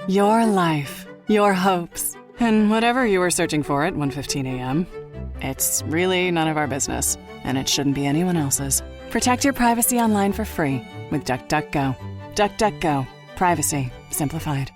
Your life, your hopes, and whatever you were searching for at 1:15 a.m. It's really none of our business, and it shouldn't be anyone else's. Protect your privacy online for free with DuckDuckGo. DuckDuckGo. Privacy simplified.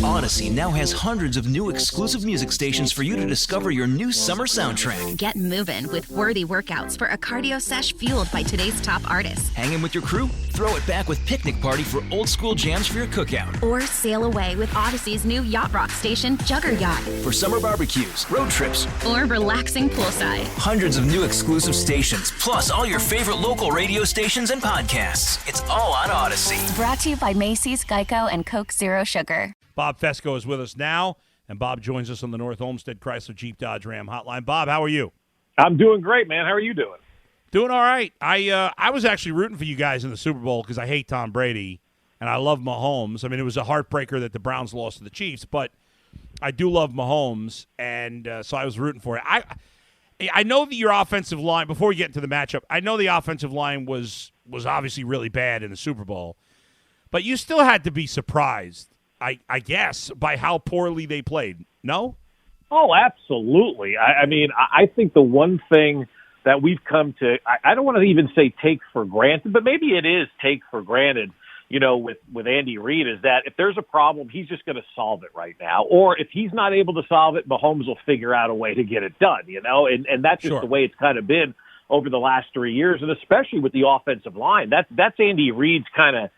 Odyssey now has hundreds of new exclusive music stations for you to discover your new summer soundtrack. Get moving with worthy workouts for a cardio sesh fueled by today's top artists. Hanging with your crew? Throw it back with Picnic Party for old school jams for your cookout. Or sail away with Odyssey's new yacht rock station, Jugger Yacht. For summer barbecues, road trips, or relaxing poolside. Hundreds of new exclusive stations, plus all your favorite local radio stations and podcasts. It's all on Odyssey. Brought to you by Macy's, Geico, and Coke Zero Sugar. Bob Fesco is with us now, and Bob joins us on the North Olmsted Chrysler Jeep Dodge Ram hotline. Bob, how are you? I'm doing great, man. How are you doing? Doing all right. I was actually rooting for you guys in the Super Bowl because I hate Tom Brady, and I love Mahomes. I mean, it was a heartbreaker that the Browns lost to the Chiefs, but I do love Mahomes, and so I was rooting for it. I know that your offensive line, before we get into the matchup, I know the offensive line was obviously really bad in the Super Bowl, but you still had to be surprised, I guess, by how poorly they played. No? Oh, absolutely. I mean, I think the one thing that we've come to, I don't want to even say take for granted, but maybe it is take for granted, with Andy Reid, is that if there's a problem, he's just going to solve it right now. Or if he's not able to solve it, Mahomes will figure out a way to get it done, and that's just the way it's kind of been over the last 3 years, and especially with the offensive line. That's Andy Reid's kind of,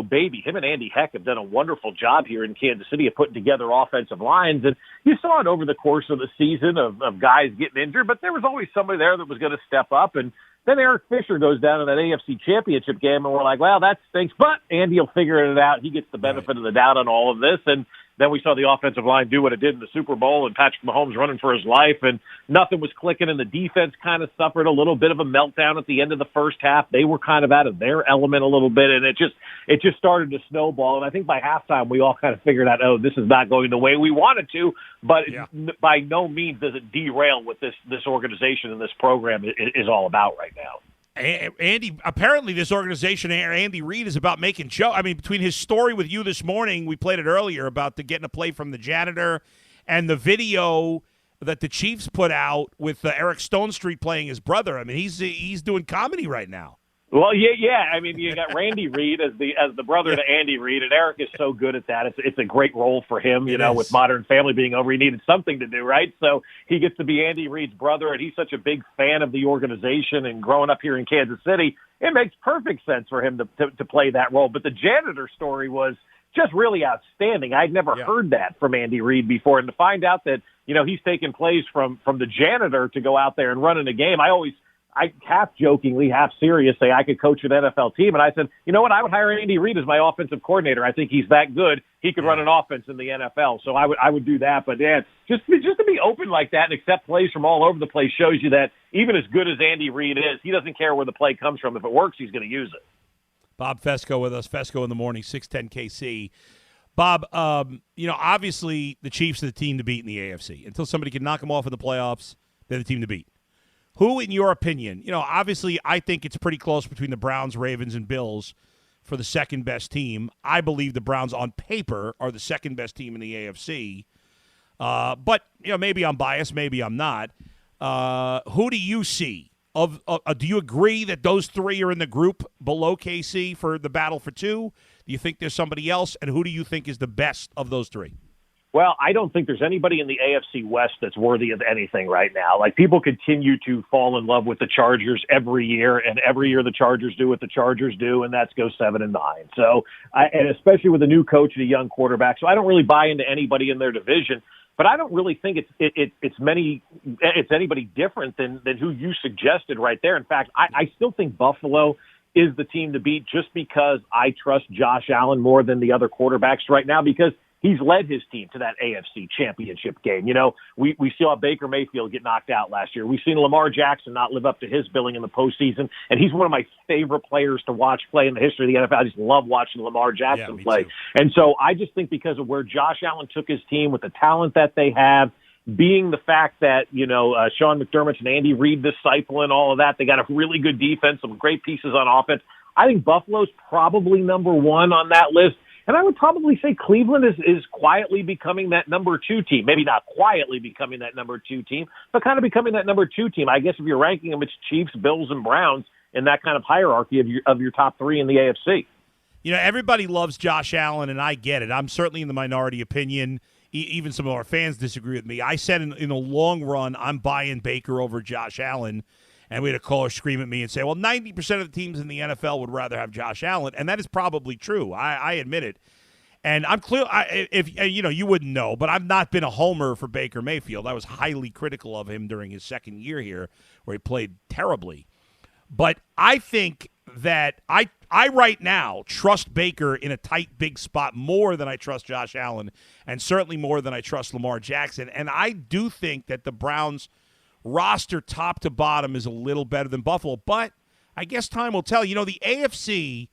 baby. Him and Andy Heck have done a wonderful job here in Kansas City of putting together offensive lines. And you saw it over the course of the season of guys getting injured, but there was always somebody there that was going to step up. And then Eric Fisher goes down in that AFC Championship game, and we're like, well, that stinks, but Andy will figure it out. He gets the benefit of the doubt on all of this. And then we saw the offensive line do what it did in the Super Bowl, and Patrick Mahomes running for his life, and nothing was clicking, and the defense kind of suffered a little bit of a meltdown at the end of the first half. They were kind of out of their element a little bit, and it just started to snowball. And I think by halftime, we all kind of figured out, this is not going the way we wanted to, but by no means does it derail what this organization and this program is all about right now. Andy, apparently this organization, Andy Reid, is about making show. I mean, between his story with you this morning, we played it earlier about getting a play from the janitor, and the video that the Chiefs put out with Eric Stonestreet playing his brother. I mean, he's doing comedy right now. Well, yeah. I mean, you got Randy Reid as the brother to Andy Reid, and Eric is so good at that. It's a great role for him, with Modern Family being over. He needed something to do, right? So he gets to be Andy Reid's brother, and he's such a big fan of the organization and growing up here in Kansas City. It makes perfect sense for him to play that role. But the janitor story was just really outstanding. I'd never heard that from Andy Reid before, and to find out that, he's taking plays from the janitor to go out there and run in a game, I half jokingly, half serious say I could coach an NFL team. And I said, you know what? I would hire Andy Reid as my offensive coordinator. I think he's that good. He could run an offense in the NFL. So I would do that. But yeah, just to be open like that and accept plays from all over the place shows you that even as good as Andy Reid is, he doesn't care where the play comes from. If it works, he's going to use it. Bob Fesco with us. Fesco in the morning, 610 KC. Bob, obviously the Chiefs are the team to beat in the AFC. Until somebody can knock them off in the playoffs, they're the team to beat. Who, in your opinion, obviously I think it's pretty close between the Browns, Ravens, and Bills for the second-best team. I believe the Browns on paper are the second-best team in the AFC. But, maybe I'm biased, maybe I'm not. Who do you see? Do you agree that those three are in the group below KC for the battle for two? Do you think there's somebody else? And who do you think is the best of those three? Well, I don't think there's anybody in the AFC West that's worthy of anything right now. Like, people continue to fall in love with the Chargers every year, and every year the Chargers do what the Chargers do, and that's go 7-9. So, and especially with a new coach and a young quarterback. So I don't really buy into anybody in their division, but I don't really think it's anybody different than who you suggested right there. In fact, I still think Buffalo is the team to beat just because I trust Josh Allen more than the other quarterbacks right now, because he's led his team to that AFC Championship game. We saw Baker Mayfield get knocked out last year. We've seen Lamar Jackson not live up to his billing in the postseason, and he's one of my favorite players to watch play in the history of the NFL. I just love watching Lamar Jackson play. Too. And so I just think because of where Josh Allen took his team, with the talent that they have, being the fact that, Sean McDermott's an Andy Reid disciple and all of that, they got a really good defense, some great pieces on offense. I think Buffalo's probably number one on that list. And I would probably say Cleveland is quietly becoming that number 2 team. Maybe not quietly becoming that number 2 team, but kind of becoming that number 2 team. I guess if you're ranking them, it's Chiefs, Bills, and Browns in that kind of hierarchy of your top 3 in the AFC. Everybody loves Josh Allen, and I get it. I'm certainly in the minority opinion. Even some of our fans disagree with me. I said in the long run, I'm buying Baker over Josh Allen. And we had a caller scream at me and say, well, 90% of the teams in the NFL would rather have Josh Allen. And that is probably true. I admit it. And I'm clear, you wouldn't know, but I've not been a homer for Baker Mayfield. I was highly critical of him during his second year here where he played terribly. But I think that I right now trust Baker in a tight, big spot more than I trust Josh Allen and certainly more than I trust Lamar Jackson. And I do think that the Browns roster top to bottom is a little better than Buffalo, but I guess time will tell. The AFC,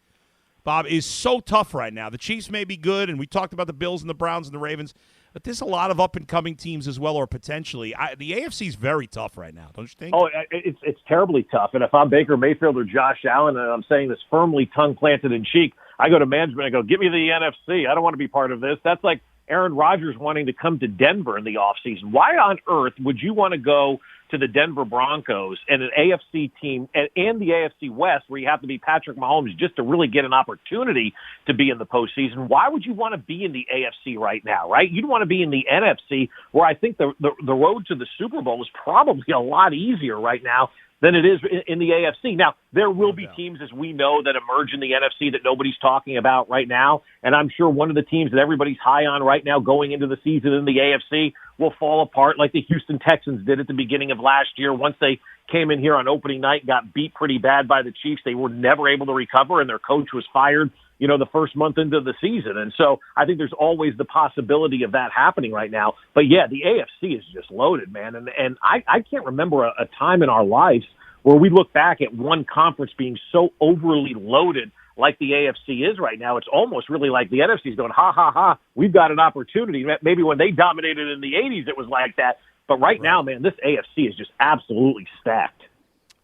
Bob, is so tough right now. The Chiefs may be good, and we talked about the Bills and the Browns and the Ravens, but there's a lot of up-and-coming teams as well, or potentially. The AFC is very tough right now, don't you think? Oh, it's terribly tough. And if I'm Baker Mayfield or Josh Allen, and I'm saying this firmly tongue-planted in cheek, I go to management and I go, give me the NFC. I don't want to be part of this. That's like Aaron Rodgers wanting to come to Denver in the offseason. Why on earth would you want to go to the Denver Broncos and an AFC team and the AFC West where you have to be Patrick Mahomes just to really get an opportunity to be in the postseason? Why would you want to be in the AFC right now, right? You'd want to be in the NFC where I think the road to the Super Bowl is probably a lot easier right now than it is in the AFC. Now, there will be teams, as we know, that emerge in the NFC that nobody's talking about right now, and I'm sure one of the teams that everybody's high on right now going into the season in the AFC will fall apart like the Houston Texans did at the beginning of last year. Once they came in here on opening night, got beat pretty bad by the Chiefs, they were never able to recover, and their coach was fired the first month into the season. And so I think there's always the possibility of that happening right now. But yeah, the AFC is just loaded, man. And I can't remember a time in our lives where we look back at one conference being so overly loaded like the AFC is right now. It's almost really like the NFC is going, ha, ha, ha, we've got an opportunity. Maybe when they dominated in the 80s, it was like that. But right now, man, this AFC is just absolutely stacked.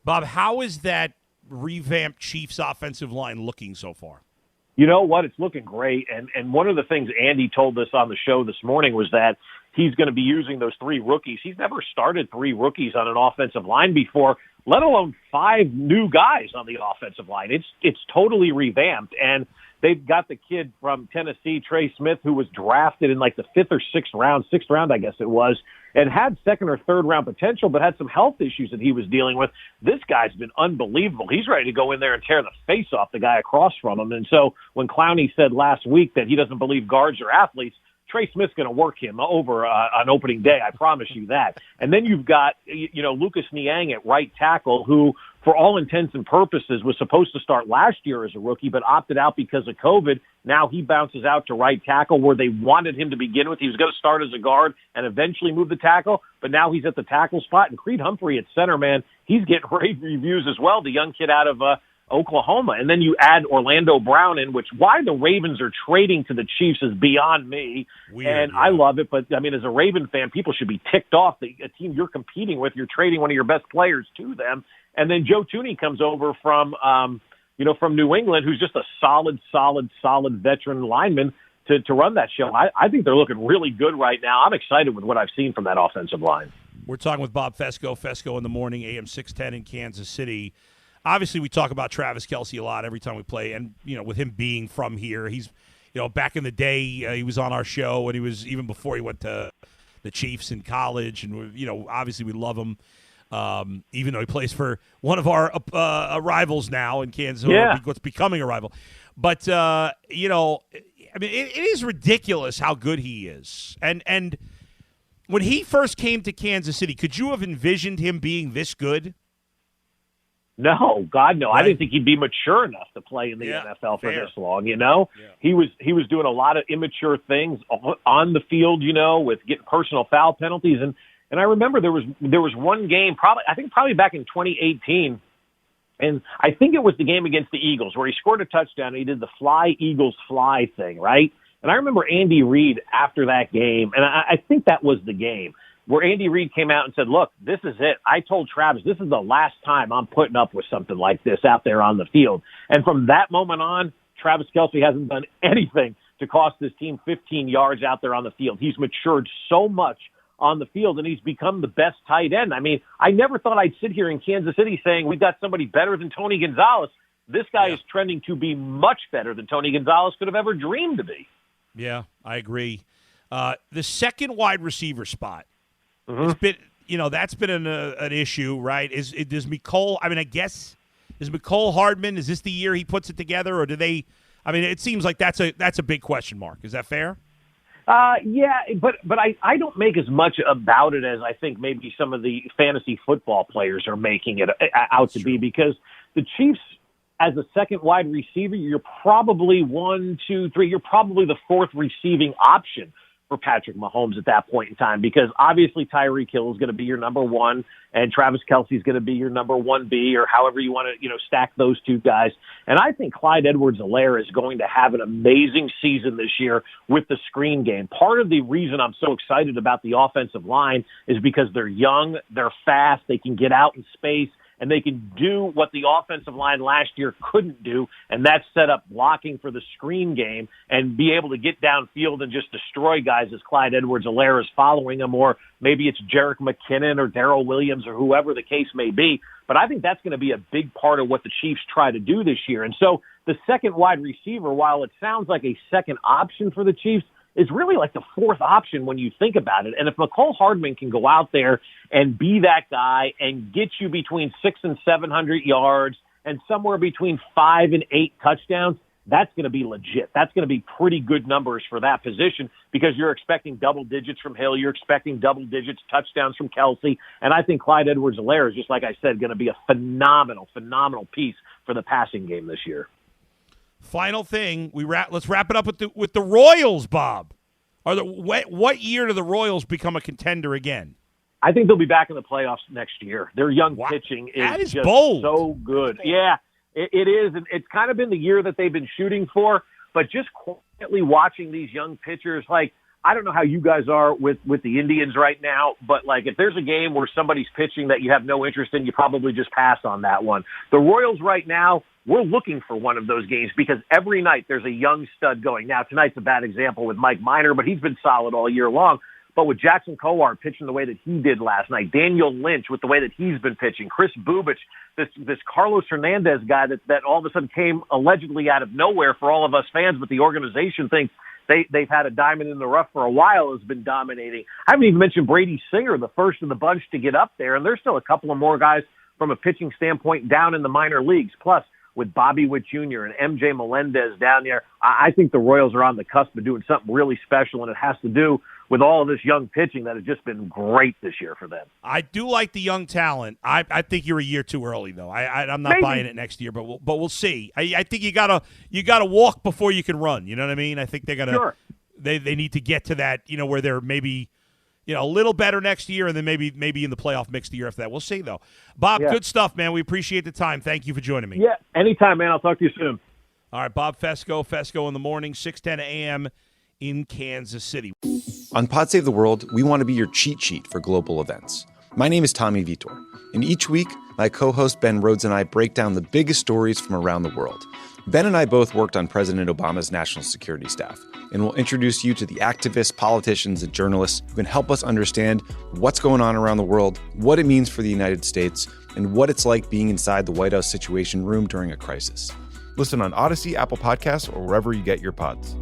Bob, how is that revamped Chiefs offensive line looking so far? You know what? It's looking great. And one of the things Andy told us on the show this morning was that he's going to be using those 3 rookies. He's never started 3 rookies on an offensive line before, let alone 5 new guys on the offensive line. It's totally revamped. And they've got the kid from Tennessee, Trey Smith, who was drafted in like the 5th or 6th round, I guess it was, and had 2nd or 3rd round potential, but had some health issues that he was dealing with. This guy's been unbelievable. He's ready to go in there and tear the face off the guy across from him. And so when Clowney said last week that he doesn't believe guards are athletes, Trey Smith's going to work him over on opening day. I promise you that. And then you've got, Lucas Niang at right tackle, who, for all intents and purposes, was supposed to start last year as a rookie, but opted out because of COVID. Now he bounces out to right tackle where they wanted him to begin with. He was going to start as a guard and eventually move the tackle, but now he's at the tackle spot. And Creed Humphrey at center, man, he's getting rave reviews as well, the young kid out of Oklahoma. And then you add Orlando Brown in, which why the Ravens are trading to the Chiefs is beyond me. Weird, I love it. But, I mean, as a Raven fan, people should be ticked off that a team you're competing with, you're trading one of your best players to them. And then Joe Thuney comes over from New England, who's just a solid veteran lineman to run that show. I think they're looking really good right now. I'm excited with what I've seen from that offensive line. We're talking with Bob Fesco in the morning, AM 610 in Kansas City. Obviously, we talk about Travis Kelce a lot every time we play, and with him being from here, he's back in the day he was on our show, and he was even before he went to the Chiefs in college, and obviously we love him, even though he plays for one of our rivals now in Kansas, what's becoming a rival. But I mean, it is ridiculous how good he is, and when he first came to Kansas City, could you have envisioned him being this good? No, God, no. Right. I didn't think he'd be mature enough to play in the NFL for this long, He was doing a lot of immature things on the field, with getting personal foul penalties. And I remember there was one game, probably back in 2018, and I think it was the game against the Eagles where he scored a touchdown and he did the fly, Eagles, fly thing, right? And I remember Andy Reid after that game, and I think that was the game, where Andy Reid came out and said, look, this is it. I told Travis, this is the last time I'm putting up with something like this out there on the field. And from that moment on, Travis Kelce hasn't done anything to cost this team 15 yards out there on the field. He's matured so much on the field, and he's become the best tight end. I mean, I never thought I'd sit here in Kansas City saying we've got somebody better than Tony Gonzalez. This guy is trending to be much better than Tony Gonzalez could have ever dreamed to be. Yeah, I agree. The second wide receiver spot, it's been, that's been an issue, right? Is Mecole, I guess, is Mecole Hardman, is this the year he puts it together, or do they, it seems like that's a big question mark. Is that fair? Yeah, but I don't make as much about it as I think maybe some of the fantasy football players are making it out to be, because the Chiefs, as a second wide receiver, you're probably you're probably the fourth receiving option for Patrick Mahomes at that point in time, because obviously Tyreek Hill is going to be your number one and Travis Kelce is going to be your number 1B, or however you want to, stack those two guys. And I think Clyde Edwards-Helaire is going to have an amazing season this year with the screen game. Part of the reason I'm so excited about the offensive line is because they're young, they're fast, they can get out in space, and they can do what the offensive line last year couldn't do, and that's set up blocking for the screen game and be able to get downfield and just destroy guys as Clyde Edwards-Helaire is following them, or maybe it's Jerick McKinnon or Darrell Williams or whoever the case may be. But I think that's going to be a big part of what the Chiefs try to do this year. And so the second wide receiver, while it sounds like a second option for the Chiefs, is really like the fourth option when you think about it. And if Mecole Hardman can go out there and be that guy and get you between 600 and 700 yards and somewhere between 5 and 8 touchdowns, that's going to be legit. That's going to be pretty good numbers for that position, because you're expecting double digits from Hill. You're expecting double digits touchdowns from Kelce. And I think Clyde Edwards-Helaire is, just like I said, going to be a phenomenal piece for the passing game this year. Final thing, let's wrap it up with the Royals, Bob. What year do the Royals become a contender again? I think they'll be back in the playoffs next year. Their young pitching is just bold. So good. Yeah, it is. And it's kind of been the year that they've been shooting for, but just quietly watching these young pitchers, like, I don't know how you guys are with the Indians right now, but like if there's a game where somebody's pitching that you have no interest in, you probably just pass on that one. The Royals right now, we're looking for one of those games, because every night there's a young stud going. Now, tonight's a bad example with Mike Minor, but he's been solid all year long. But with Jackson Kowar pitching the way that he did last night, Daniel Lynch with the way that he's been pitching, Chris Bubich, this Carlos Hernandez guy that all of a sudden came allegedly out of nowhere for all of us fans, but the organization thinks they've had a diamond in the rough for a while, has been dominating. I haven't even mentioned Brady Singer, the first of the bunch to get up there, and there's still a couple of more guys from a pitching standpoint down in the minor leagues. Plus, with Bobby Witt Jr. and MJ Melendez down there, I think the Royals are on the cusp of doing something really special, and it has to do with all of this young pitching that has just been great this year for them. I do like the young talent. I think you're a year too early, though. I'm not buying it next year, but we'll see. I think you gotta walk before you can run. You know what I mean? I think they're gonna. Sure. They need to get to that, where they're maybe, a little better next year, and then maybe in the playoff mix the year after that. We'll see, though. Bob, Good stuff, man. We appreciate the time. Thank you for joining me. Yeah, anytime, man. I'll talk to you soon. All right, Bob Fesco in the morning, 6:10 a.m. in Kansas City. On Pod Save the World, we want to be your cheat sheet for global events. My name is Tommy Vitor, and each week, my co-host Ben Rhodes and I break down the biggest stories from around the world. Ben and I both worked on President Obama's national security staff, and we'll introduce you to the activists, politicians, and journalists who can help us understand what's going on around the world, what it means for the United States, and what it's like being inside the White House Situation Room during a crisis. Listen on Odyssey, Apple Podcasts, or wherever you get your pods.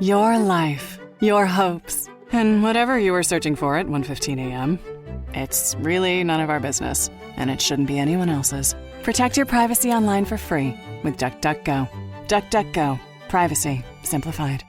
Your life, your hopes, and whatever you were searching for at 1:15 a.m., it's really none of our business, and it shouldn't be anyone else's. Protect your privacy online for free with DuckDuckGo. DuckDuckGo. Privacy simplified.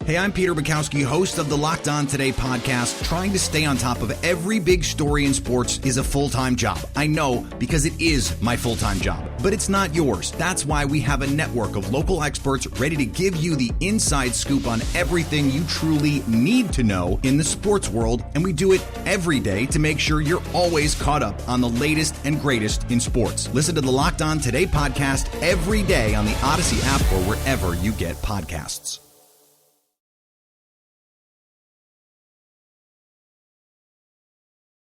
Hey, I'm Peter Bukowski, host of the Locked On Today podcast. Trying to stay on top of every big story in sports is a full-time job. I know, because it is my full-time job. But it's not yours. That's why we have a network of local experts ready to give you the inside scoop on everything you truly need to know in the sports world. And we do it every day to make sure you're always caught up on the latest and greatest in sports. Listen to the Locked On Today podcast every day on the Odyssey app or wherever you get podcasts.